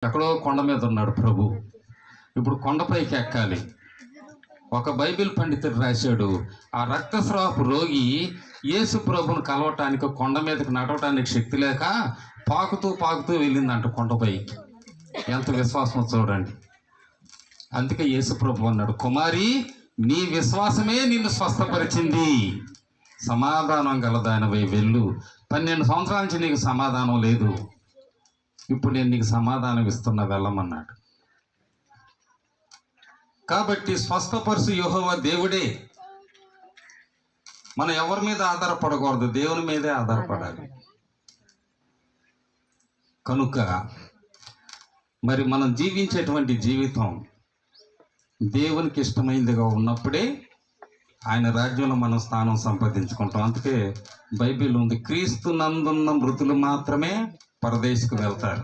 ఎక్కడో కొండ మీద ఉన్నాడు ప్రభు. ఇప్పుడు కొండపైకి ఎక్కాలి. ఒక బైబిల్ పండితుడు రాశాడు, ఆ రక్తస్రావపు రోగి యేసు ప్రభుని కలవటానికి కొండ మీదకి నడవటానికి శక్తి లేక పాకుతూ పాకుతూ వెళ్ళిందంట కొండపైకి. ఎంత విశ్వాసం చూడండి. అందుకే యేసు ప్రభు అన్నాడు, కుమారి నీ విశ్వాసమే నిన్ను స్వస్థపరిచింది, సమాధానం గలదానివై వెళ్ళు. 12 సంవత్సరాల నుంచి నీకు సమాధానం లేదు, ఇప్పుడు నేను నీకు సమాధానం ఇస్తున్నా, వెళ్ళమన్నాడు. కాబట్టి స్వస్థపరుసు యెహోవా దేవుడే. మనం ఎవరి మీద ఆధారపడకూడదు, దేవుని మీదే ఆధారపడాలి. కనుక మరి మనం జీవించేటువంటి జీవితం దేవునికి ఇష్టమైందిగా ఉన్నప్పుడే ఆయన రాజ్యంలో మనం స్థానం సంపాదించుకుంటాం. అందుకే బైబిల్ ఉంది, క్రీస్తు నందున్న మృతులు మాత్రమే పరదేశకు వెళ్తారు.